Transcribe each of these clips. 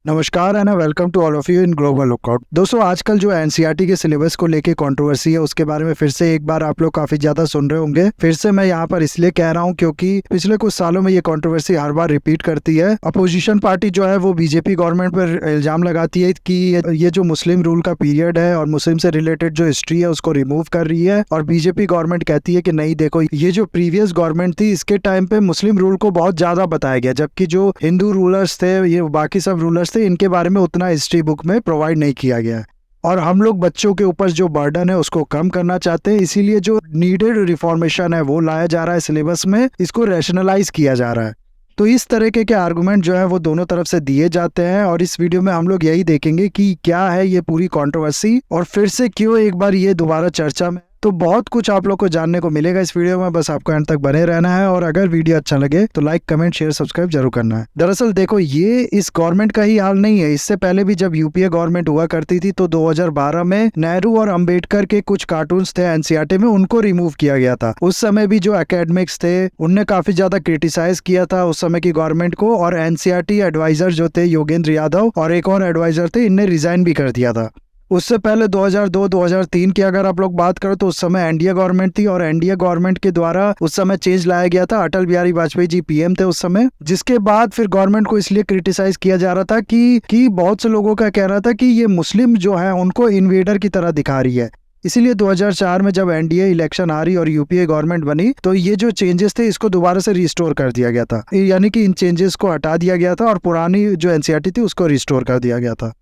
नमस्कार and welcome to all of you in global lookout. दोस्तों, आजकल जो एनसीईआरटी के सिलेबस को लेके कंट्रोवर्सी है उसके बारे में फिर से एक बार आप लोग काफी ज्यादा सुन रहे होंगे। फिर से मैं यहाँ पर इसलिए कह रहा हूँ क्योंकि पिछले कुछ सालों में ये कंट्रोवर्सी हर बार रिपीट करती है। अपोजिशन पार्टी जो है वो बीजेपी गवर्नमेंट पर इल्जाम लगाती है कि ये जो मुस्लिम रूल का पीरियड है और मुस्लिम से रिलेटेड जो हिस्ट्री है उसको रिमूव कर रही है, और बीजेपी गवर्नमेंट कहती है कि नहीं, देखो, ये जो प्रीवियस गवर्नमेंट थी इसके टाइम पे मुस्लिम रूल को बहुत ज्यादा बताया गया, जबकि जो हिंदू रूलर्स थे, ये बाकी सब रूलर्स थे, इनके बारे में उतना हिस्ट्री बुक में प्रोवाइड नहीं किया गया। और हम लोग बच्चों के ऊपर जो बर्डन है उसको कम करना चाहते हैं, इसीलिए जो नीडेड रिफॉर्मेशन है वो लाया जा रहा है सिलेबस में, इसको रैशनलाइज किया जा रहा है। तो इस तरीके के आर्गुमेंट जो है वो दोनों तरफ से दिए जाते हैं, और इस वीडियो में हम लोग यही देखेंगे कि क्या है ये पूरी कंट्रोवर्सी और फिर से क्यों एक बार ये दोबारा चर्चा में। तो बहुत कुछ आप लोग को जानने को मिलेगा इस वीडियो में, बस आपको एंड तक बने रहना है। और अगर वीडियो अच्छा लगे तो लाइक, कमेंट, शेयर, सब्सक्राइब जरूर करना है। दरअसल देखो, ये इस गवर्नमेंट का ही हाल नहीं है। इससे पहले भी जब यूपीए गवर्नमेंट हुआ करती थी तो 2012 में नेहरू और अंबेडकर के कुछ कार्टून्स थे एनसीईआरटी में, उनको रिमूव किया गया था। उस समय भी जो एकेडमिक्स थे उनने काफी ज्यादा क्रिटिसाइज किया था उस समय की गवर्नमेंट को, और एनसीईआरटी एडवाइजर जो थे योगेंद्र यादव और एक और एडवाइजर थे, इनने रिजाइन भी कर दिया था। उससे पहले 2002-2003 की अगर आप लोग बात करो तो उस समय एनडीए गवर्नमेंट थी, और एनडीए गवर्नमेंट के द्वारा उस समय चेंज लाया गया था। अटल बिहारी वाजपेयी जी पीएम थे उस समय, जिसके बाद फिर गवर्नमेंट को इसलिए क्रिटिसाइज किया जा रहा था कि बहुत से लोगों का कहना था कि ये मुस्लिम जो है उनको इन्वेडर की तरह दिखा रही है। इसीलिए 2004 में जब एनडीए इलेक्शन आ रही और यूपीए गवर्नमेंट बनी तो ये जो चेंजेस थे इसको दोबारा से रिस्टोर कर दिया गया था, यानी कि इन चेंजेस को हटा दिया गया था और पुरानी जो एनसीईआरटी थी उसको रिस्टोर कर दिया गया था।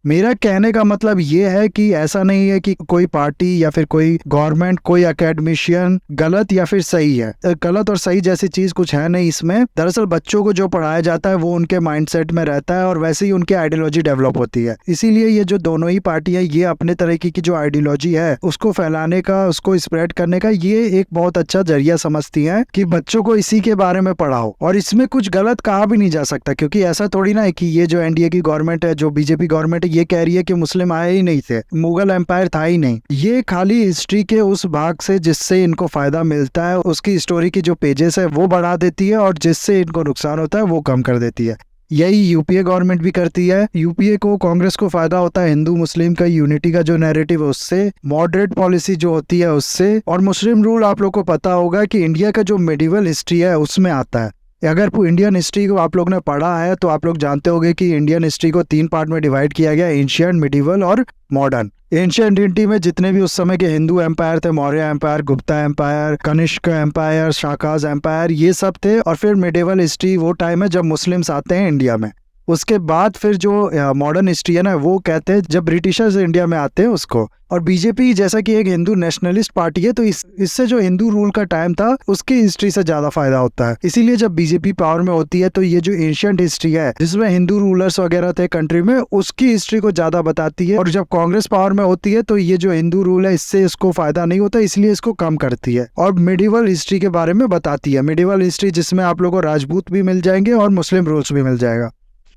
मेरा कहने का मतलब ये है कि ऐसा नहीं है कि कोई पार्टी या फिर कोई गवर्नमेंट, कोई एकेडमिशियन गलत या फिर सही है। गलत और सही जैसी चीज कुछ है नहीं इसमें। दरअसल बच्चों को जो पढ़ाया जाता है वो उनके माइंडसेट में रहता है और वैसे ही उनकी आइडियोलॉजी डेवलप होती है। इसीलिए ये जो दोनों ही पार्टियां ये अपने तरीके की जो आइडियोलॉजी है उसको फैलाने का, उसको स्प्रेड करने का ये एक बहुत अच्छा जरिया समझती है कि बच्चों को इसी के बारे में पढ़ाओ। और इसमें कुछ गलत कहा भी नहीं जा सकता, क्योंकि ऐसा थोड़ी ना है कि ये जो एनडीए की गवर्नमेंट है, जो बीजेपी गवर्नमेंट है, ये कह रही है कि मुस्लिम आए ही नहीं थे, मुगल एम्पायर था ही नहीं। ये खाली हिस्ट्री के उस भाग से जिससे इनको फायदा मिलता है उसकी स्टोरी की जो पेजेस है वो बढ़ा देती है, और जिससे इनको नुकसान होता है वो कम कर देती है। यही यूपीए गवर्नमेंट भी करती है। यूपीए को, कांग्रेस को फायदा होता है हिंदू मुस्लिम का यूनिटी का जो नैरेटिव है उससे, मॉडरेट पॉलिसी जो होती है उससे, और मुस्लिम रूल आप लोग को पता होगा कि इंडिया का जो मेडिवल हिस्ट्री है उसमें आता है। अगर इंडियन हिस्ट्री को आप लोग ने पढ़ा है तो आप लोग जानते होंगे कि इंडियन हिस्ट्री को 3 पार्ट में डिवाइड किया गया, एंशिएंट, मिडिवल और मॉडर्न। एंशिएंट हिस्ट्री में जितने भी उस समय के हिंदू एम्पायर थे, Maurya empire, Gupta empire, Kanishka empire, Shakas empire, ये सब थे। और फिर मिडिवल हिस्ट्री वो टाइम है जब मुस्लिम्स आते हैं इंडिया में। उसके बाद फिर जो मॉडर्न हिस्ट्री है ना, वो कहते हैं जब ब्रिटिशर्स इंडिया में आते हैं उसको। और बीजेपी जैसा कि एक हिंदू नेशनलिस्ट पार्टी है तो इससे जो हिंदू रूल का टाइम था उसकी हिस्ट्री से ज्यादा फायदा होता है। इसीलिए जब बीजेपी पावर में होती है तो ये जो एंशिएंट हिस्ट्री है जिसमें हिंदू रूलर्स वगैरह थे कंट्री में, उसकी हिस्ट्री को ज्यादा बताती है। और जब कांग्रेस पावर में होती है तो ये जो हिंदू रूल है इससे इसको फायदा नहीं होता, इसलिए इसको कम करती है और मिडिवल हिस्ट्री के बारे में बताती है। मिडिवल हिस्ट्री जिसमें आप लोगों को राजपूत भी मिल जाएंगे और मुस्लिम रूल्स भी मिल जाएगा।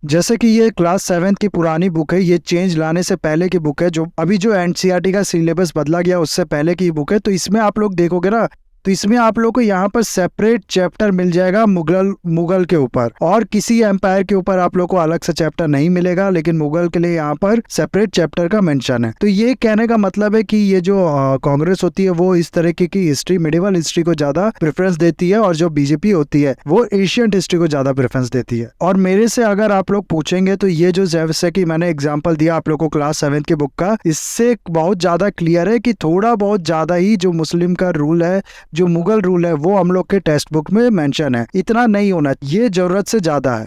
जैसे कि ये क्लास 7 की पुरानी बुक है, ये चेंज लाने से पहले की बुक है, जो अभी जो एनसीईआरटी का सिलेबस बदला गया उससे पहले की बुक है। तो इसमें आप लोग देखोगे ना तो इसमें आप लोग को यहाँ पर सेपरेट चैप्टर मिल जाएगा मुगल के ऊपर, और किसी एम्पायर के ऊपर आप लोग को अलग से चैप्टर नहीं मिलेगा, लेकिन मुगल के लिए यहाँ पर सेपरेट चैप्टर का मेंशन है। तो ये कहने का मतलब है कि ये जो कांग्रेस होती है वो इस तरीके की हिस्ट्री, मिडिवल हिस्ट्री को ज्यादा प्रेफरेंस देती है, और जो बीजेपी होती है वो एशियंट हिस्ट्री को ज्यादा प्रेफरेंस देती है। और मेरे से अगर आप लोग पूछेंगे तो ये जो जैसे कि मैंने एग्जाम्पल दिया आप लोग को क्लास 7 की बुक का, इससे बहुत ज्यादा क्लियर है कि थोड़ा बहुत ज्यादा ही जो मुस्लिम का रूल है, जो मुगल रूल है, वो हम लोग के टेक्स्ट बुक में मेंशन है। इतना नहीं होना, ये जरूरत से ज्यादा है।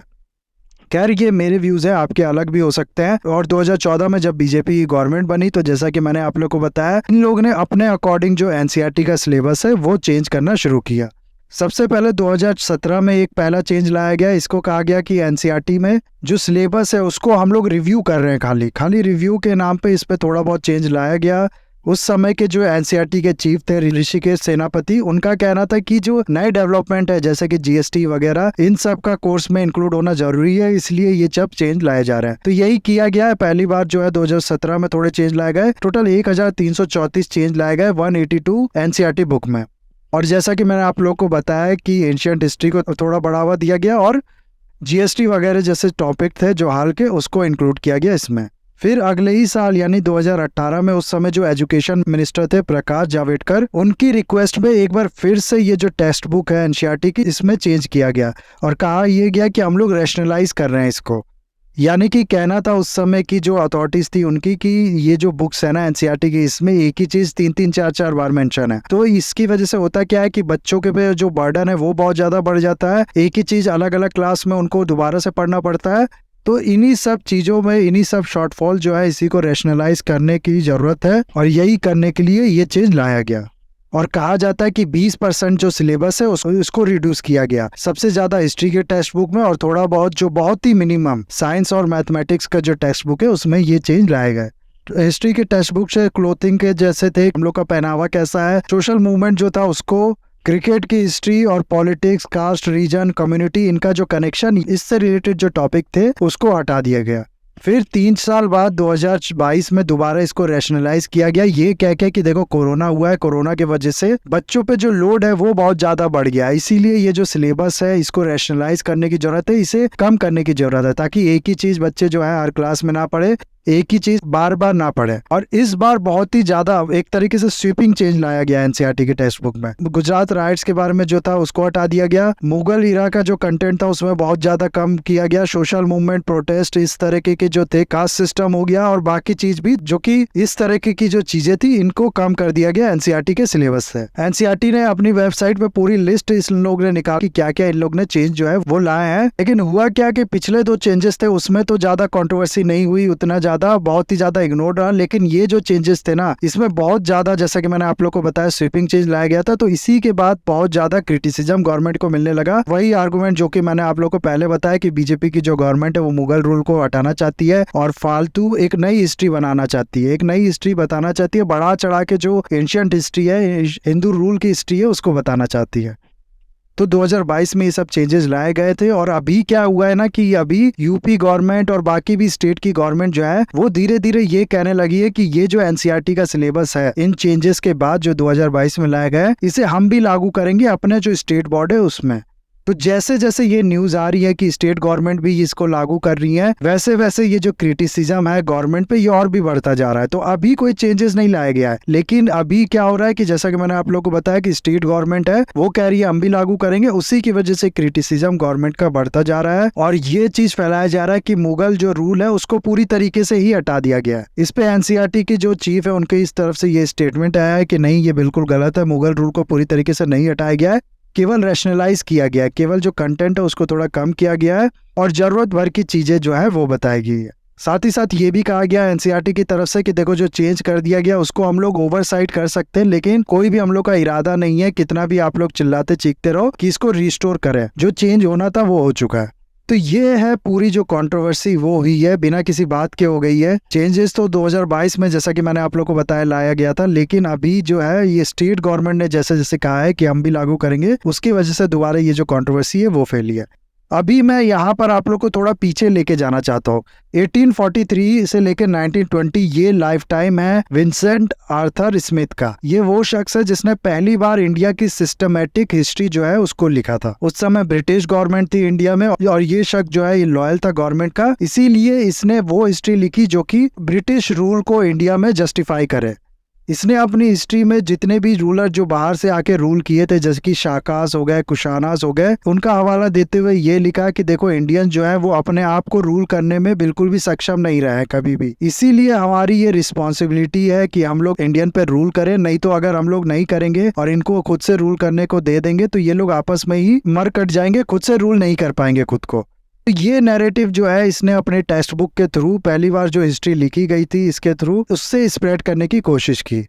खैर, ये मेरे व्यूज है, आपके अलग भी हो सकते हैं। और 2014 में जब बीजेपी गवर्नमेंट बनी तो जैसा कि मैंने आप लोग को बताया, इन लोगों ने अपने अकॉर्डिंग जो एनसीईआरटी का सिलेबस है वो चेंज करना शुरू किया। सबसे पहले 2017 में एक पहला चेंज लाया गया। इसको कहा गया कि एनसीईआरटी में जो सिलेबस है उसको हम लोग रिव्यू कर रहे हैं, खाली रिव्यू के नाम पे इस पे थोड़ा बहुत चेंज लाया गया। उस समय के जो एनसीईआरटी के चीफ थे ऋषिकेश सेनापति, उनका कहना था कि जो नए डेवलपमेंट है जैसे कि जीएसटी वगैरह, इन सब का कोर्स में इंक्लूड होना जरूरी है, इसलिए ये सब चेंज लाए जा रहे हैं। तो यही किया गया है। पहली बार जो है 2017 में थोड़े चेंज लाए गए। टोटल 1334 चेंज लाए गए 182 एनसीईआरटी बुक में। और जैसा कि मैंने आप लोग को बताया कि एंशिएंट हिस्ट्री को थोड़ा बढ़ावा दिया गया, और जीएसटी वगैरह जैसे टॉपिक थे जो हाल के, उसको इंक्लूड किया गया इसमें। फिर अगले ही साल यानी 2018 में उस समय जो एजुकेशन मिनिस्टर थे प्रकाश जावड़ेकर, उनकी रिक्वेस्ट पे एक बार फिर से ये जो टेक्स्ट बुक है एनसीईआरटी की, इसमें चेंज किया गया और कहा यह गया कि हम लोग रैशनलाइज कर रहे हैं इसको। यानी कि कहना था उस समय की जो अथॉरिटीज थी उनकी कि ये जो बुक्स है ना एनसीईआरटी की, इसमें एक ही चीज 3-3 4-4 बार मेंशन है। तो इसकी वजह से होता क्या है कि बच्चों के पे जो बर्डन है वो बहुत ज्यादा बढ़ जाता है। एक ही चीज अलग अलग क्लास में उनको दोबारा से पढ़ना पड़ता है। तो इन्हीं सब चीजों में इन्हीं सब शॉर्टफॉल जो है, इसी को रैशनलाइज करने की जरूरत है और यही करने के लिए ये चेंज लाया गया। और कहा जाता है कि 20% जो सिलेबस है उसको रिड्यूस किया गया। सबसे ज्यादा हिस्ट्री के टेक्स्ट बुक में और थोड़ा बहुत जो बहुत ही मिनिमम साइंस और मैथमेटिक्स का जो टेक्स्ट बुक है उसमें ये चेंज लाया गया। हिस्ट्री के टेक्स्ट बुक से क्लोथिंग के जैसे थे, हम लोग का पहनावा कैसा है, सोशल मूवमेंट जो था उसको, क्रिकेट की हिस्ट्री और पॉलिटिक्स, कास्ट, रीजन, कम्युनिटी, इनका जो कनेक्शन, इससे रिलेटेड जो टॉपिक थे उसको हटा दिया गया। फिर 3 साल बाद 2022 में दोबारा इसको रैशनलाइज किया गया, ये कह के कि देखो कोरोना हुआ है, कोरोना की वजह से बच्चों पे जो लोड है वो बहुत ज्यादा बढ़ गया है, इसीलिए ये जो सिलेबस है इसको रैशनलाइज करने की जरूरत है, इसे कम करने की जरूरत है, ताकि एक ही चीज बच्चे जो है हर क्लास में ना पढ़े, एक ही चीज बार बार ना पढ़े। और इस बार बहुत ही ज्यादा एक तरीके से स्वीपिंग चेंज लाया गया एनसीईआरटी के टेक्स्ट बुक में। गुजरात राइट्स के बारे में जो था उसको हटा दिया गया। मुगल इरा का जो कंटेंट था उसमें बहुत ज्यादा कम किया गया। सोशल मूवमेंट, प्रोटेस्ट, इस तरह के जो थे, कास्ट सिस्टम हो गया और बाकी चीज भी, जो कि इस तरह की जो चीजें थी इनको कम कर दिया गया एनसीईआरटी के सिलेबस से। एनसीईआरटी ने अपनी वेबसाइट पे पूरी लिस्ट इस लोग ने निकाली कि क्या क्या इन लोग ने चेंज जो है वो लाए हैं। लेकिन हुआ क्या कि पिछले 2 चेंजेस थे उसमें तो ज्यादा कंट्रोवर्सी नहीं हुई, उतना ज्यादा बहुत ही ज्यादा इग्नोर रहा। लेकिन ये जो चेंजेस थे ना, इसमें बहुत ज्यादा, जैसा कि मैंने आप लोग को बताया, स्वीपिंग चेंज लाया गया था। तो इसी के बाद बहुत ज्यादा क्रिटिसिज्म गवर्नमेंट को मिलने लगा। वही आर्गुमेंट जो कि मैंने आप लोग को पहले बताया कि बीजेपी की जो गवर्नमेंट है वो मुगल रूल को हटाना चाहती है और फालतू एक नई हिस्ट्री बनाना चाहती है, एक नई हिस्ट्री बताना चाहती है, बढ़ा चढ़ा के जो एंशिएंट हिस्ट्री है, हिंदू रूल की हिस्ट्री है, उसको बताना चाहती है। तो 2022 में ये सब चेंजेस लाए गए थे। और अभी क्या हुआ है ना कि अभी यूपी गवर्नमेंट और बाकी भी स्टेट की गवर्नमेंट जो है वो धीरे धीरे ये कहने लगी है कि ये जो एनसीईआरटी का सिलेबस है, इन चेंजेस के बाद जो 2022 में लाया गया है, इसे हम भी लागू करेंगे अपने जो स्टेट बोर्ड है उसमें। तो जैसे जैसे ये न्यूज आ रही है कि स्टेट गवर्नमेंट भी इसको लागू कर रही है, वैसे वैसे ये जो क्रिटिसिज्म है गवर्नमेंट पे ये और भी बढ़ता जा रहा है। तो अभी कोई चेंजेस नहीं लाया गया है, लेकिन अभी क्या हो रहा है कि जैसा कि मैंने आप लोगों को बताया कि स्टेट गवर्नमेंट है वो कह रही है हम भी लागू करेंगे, उसी की वजह से क्रिटिसिज्म गवर्नमेंट का बढ़ता जा रहा है और ये चीज फैलाया जा रहा है कि मुगल जो रूल है उसको पूरी तरीके से ही हटा दिया गया है। इस पे एनसीईआरटी की जो चीफ है उनके इस तरफ से ये स्टेटमेंट आया है कि नहीं, ये बिल्कुल गलत है, मुगल रूल को पूरी तरीके से नहीं हटाया गया है, केवल रैशनलाइज किया गया है, केवल जो कंटेंट है उसको थोड़ा कम किया गया है और जरूरत भर की चीजें जो है वो बताई गई है। साथ ही साथ ये भी कहा गया एनसीईआरटी की तरफ से कि देखो जो चेंज कर दिया गया उसको हम लोग ओवरसाइट कर सकते हैं, लेकिन कोई भी हम लोग का इरादा नहीं है, कितना भी आप लोग चिल्लाते चीखते रहो, कि इसको रिस्टोर करें। जो चेंज होना था वो हो चुका है। तो ये है पूरी जो कंट्रोवर्सी वो हुई है, बिना किसी बात के हो गई है। चेंजेस तो 2022 में जैसा कि मैंने आप लोग को बताया लाया गया था, लेकिन अभी जो है ये स्टेट गवर्नमेंट ने जैसे जैसे कहा है कि हम भी लागू करेंगे, उसकी वजह से दोबारा ये जो कंट्रोवर्सी है वो फैली है। अभी मैं यहाँ पर आप लोग को थोड़ा पीछे लेके जाना चाहता हूँ। 1843 से लेकर 1920 ये लाइफ टाइम है विंसेंट आर्थर स्मिथ का। ये वो शख्स है जिसने पहली बार इंडिया की सिस्टमेटिक हिस्ट्री जो है उसको लिखा था। उस समय ब्रिटिश गवर्नमेंट थी इंडिया में और ये शख्स जो है ये लॉयल था गवर्नमेंट का, इसीलिए इसने वो हिस्ट्री लिखी जो कि ब्रिटिश रूल को इंडिया में जस्टिफाई करे। इसने अपनी हिस्ट्री में जितने भी रूलर जो बाहर से आके रूल किए थे, जैसे कि शाकास हो गए, कुशानास हो गए, उनका हवाला देते हुए ये लिखा कि देखो इंडियन जो है वो अपने आप को रूल करने में बिल्कुल भी सक्षम नहीं रहे हैं कभी भी, इसीलिए हमारी ये रिस्पॉन्सिबिलिटी है कि हम लोग इंडियन पे रूल करें। नहीं तो अगर हम लोग नहीं करेंगे और इनको खुद से रूल करने को दे देंगे तो ये लोग आपस में ही मर कट जाएंगे, खुद से रूल नहीं कर पाएंगे खुद को। ये नैरेटिव जो है इसने अपने टेक्स्ट बुक के थ्रू, पहली बार जो हिस्ट्री लिखी गई थी इसके थ्रू, उससे स्प्रेड करने की कोशिश की।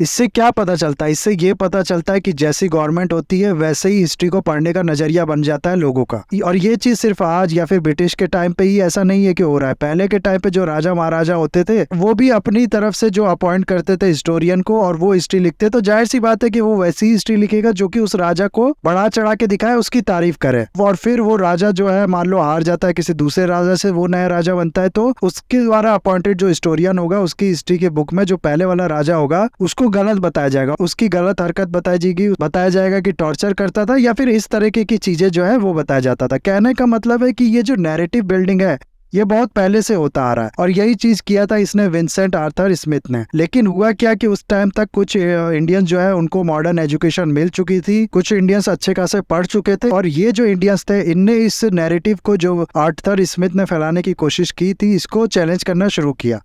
इससे क्या पता चलता है? इससे ये पता चलता है कि जैसी गवर्नमेंट होती है वैसे ही हिस्ट्री को पढ़ने का नजरिया बन जाता है लोगों का। और ये चीज सिर्फ आज या फिर ब्रिटिश के टाइम पे ही ऐसा नहीं है कि हो रहा है। पहले के टाइम पे जो राजा महाराजा होते थे वो भी अपनी तरफ से जो अपॉइंट करते थे हिस्टोरियन को और वो हिस्ट्री लिखते, तो जाहिर सी बात है कि वो वैसी हिस्ट्री लिखेगा जो कि उस राजा को बढ़ा चढ़ा के दिखाए, उसकी तारीफ करे। और फिर वो राजा जो है मान लो हार जाता है किसी दूसरे राजा से, वो नया राजा बनता है, तो उसके द्वारा अपॉइंटेड जो हिस्टोरियन होगा उसकी हिस्ट्री के बुक में जो पहले वाला राजा होगा उसको गलत बताया जाएगा, उसकी गलत हरकत बताई जाएगी, बताया जाएगा कि टॉर्चर करता था या फिर इस तरीके की चीजें जो है वो बताया जाता था। कहने का मतलब है कि ये जो नैरेटिव बिल्डिंग है ये बहुत पहले से होता आ रहा है और यही चीज किया था इसने विंसेंट आर्थर स्मिथ ने। लेकिन हुआ क्या कि उस टाइम तक कुछ इंडियंस जो है उनको मॉडर्न एजुकेशन मिल चुकी थी, कुछ इंडियंस अच्छे खासे पढ़ चुके थे और ये जो इंडियंस थे इनने इस नैरेटिव को जो आर्थर स्मिथ ने फैलाने की कोशिश की थी इसको चैलेंज करना शुरू किया।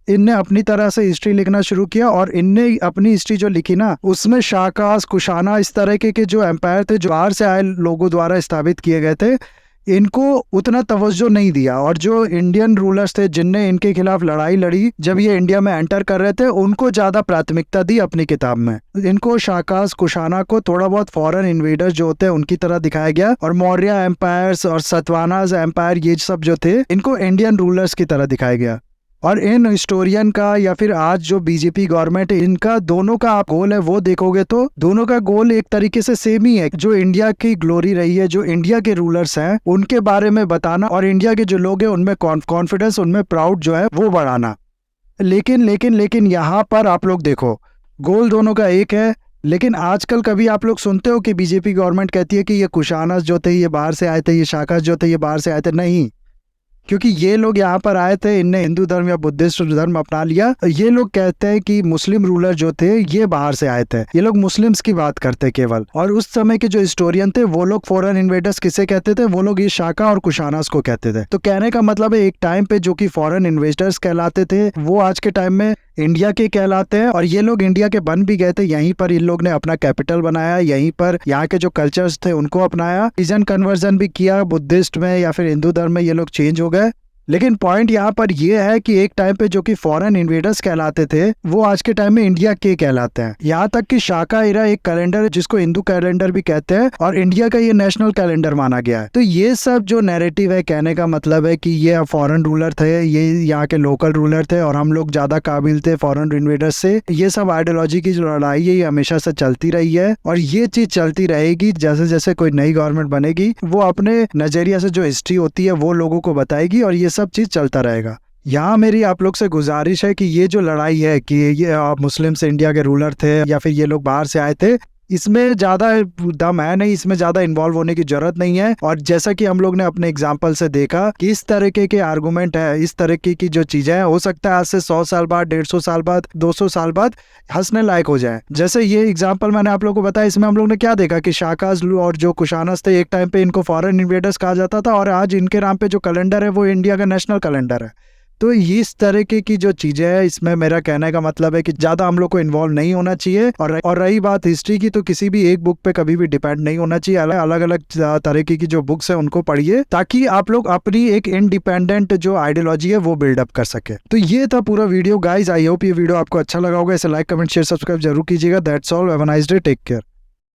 इनने अपनी तरह से हिस्ट्री लिखना शुरू किया और इनने अपनी हिस्ट्री जो लिखी ना उसमें शाकास, कुशाना इस तरह के जो एम्पायर थे जो बाहर से आए लोगों द्वारा स्थापित किए गए थे इनको उतना तवज्जो नहीं दिया। और जो इंडियन रूलर्स थे जिनने इनके खिलाफ लड़ाई लड़ी जब ये इंडिया में एंटर कर रहे थे उनको ज्यादा प्राथमिकता दी अपनी किताब में। इनको शाकास, कुशाना को थोड़ा बहुत फॉरेन इन्वेडर्स जो होते हैं उनकी तरह दिखाया गया और मौर्य एम्पायर्स और सतवानाज एम्पायर ये सब जो थे इनको इंडियन रूलर्स की तरह दिखाया गया। और इन हिस्टोरियन का या फिर आज जो बीजेपी गवर्नमेंट है इनका दोनों का आप गोल है वो देखोगे तो दोनों का गोल एक तरीके से सेम ही है। जो इंडिया की ग्लोरी रही है, जो इंडिया के रूलर्स हैं उनके बारे में बताना और इंडिया के जो लोग हैं उनमें कॉन्फिडेंस, उनमें प्राउड जो है वो बढ़ाना। लेकिन यहाँ पर आप लोग देखो गोल दोनों का एक है। लेकिन आजकल कभी आप लोग सुनते हो कि बीजेपी गवर्नमेंट कहती है कि ये कुशानास जो थे ये बाहर से आए थे, ये शाकास जो थे ये बाहर से आए थे? नहीं, क्योंकि ये लोग यहाँ पर आए थे, इनने हिंदू धर्म या बुद्धिस्ट धर्म अपना लिया। ये लोग कहते हैं कि मुस्लिम रूलर जो थे ये बाहर से आए थे, ये लोग मुस्लिम्स की बात करते केवल। और उस समय के जो हिस्टोरियन थे वो लोग फॉरेन इन्वेडर्स किसे कहते थे? वो लोग ये शाका और कुशानास को कहते थे। तो कहने का मतलब है एक टाइम पे जो कि फॉरेन इन्वेस्टर्स कहलाते थे वो आज के टाइम में इंडिया के कहलाते हैं। और ये लोग इंडिया के बन भी गए थे, यहीं पर इन लोग ने अपना कैपिटल बनाया, यहीं पर यहाँ के जो कल्चर्स थे उनको अपनाया, रिलीजन कन्वर्जन भी किया, बुद्धिस्ट में या फिर हिंदू धर्म में ये लोग चेंज हो गए। लेकिन पॉइंट यहाँ पर ये है कि एक टाइम पे जो कि फॉरेन इन्वेडर्स कहलाते थे वो आज के टाइम में इंडिया के कहलाते हैं। यहाँ तक कि शाका इरा एक कैलेंडर है जिसको हिंदू कैलेंडर भी कहते हैं और इंडिया का ये नेशनल कैलेंडर माना गया है। तो ये सब जो नैरेटिव है कहने का मतलब है कि ये फॉरेन रूलर थे, ये यहाँ के लोकल रूलर थे और हम लोग ज्यादा काबिल थे फॉरेन इन्वेडर्स से। ये सब आइडियोलॉजी की जो लड़ाई है ये हमेशा से चलती रही है और ये चीज चलती रहेगी। जैसे जैसे कोई नई गवर्नमेंट बनेगी वो अपने नजरिया से जो हिस्ट्री होती है वो लोगों को बताएगी और ये सब चीज चलता रहेगा। यहाँ मेरी आप लोग से गुजारिश है कि ये जो लड़ाई है कि ये मुस्लिम से इंडिया के रूलर थे या फिर ये लोग बाहर से आए थे, इसमें ज्यादा दम है नहीं, इसमें ज्यादा इन्वॉल्व होने की जरूरत नहीं है। और जैसा कि हम लोग ने अपने एग्जाम्पल से देखा कि इस तरीके के आर्गुमेंट है, इस तरीके की जो चीजें हैं हो सकता है आज से 100 साल बाद, 150 साल बाद, 200 साल बाद हंसने लायक हो जाए। जैसे ये एग्जाम्पल मैंने आप लोग को बताया, इसमें हम लोग ने क्या देखा कि शाकास और जो कुशानस थे एक टाइम पे इनको फॉरेन इन्वेडर्स कहा जाता था और आज इनके नाम पे जो कैलेंडर है वो इंडिया का नेशनल कैलेंडर है। तो इस तरीके की जो चीजें हैं इसमें मेरा कहने का मतलब है कि ज्यादा हम लोग को इन्वॉल्व नहीं होना चाहिए। और रही बात हिस्ट्री की, तो किसी भी एक बुक पे कभी भी डिपेंड नहीं होना चाहिए। अलग अलग तरीके की जो बुक्स है उनको पढ़िए ताकि आप लोग अपनी एक इंडिपेंडेंट जो आइडियोलॉजी है वो बिल्डअप कर सके। तो ये था पूरा वीडियो गाइज। आई होप ये वीडियो आपको अच्छा लगा होगा। इसे लाइक, कमेंट, शेयर, सब्सक्राइब जरूर कीजिएगा। That's all. Have a nice day. Take care.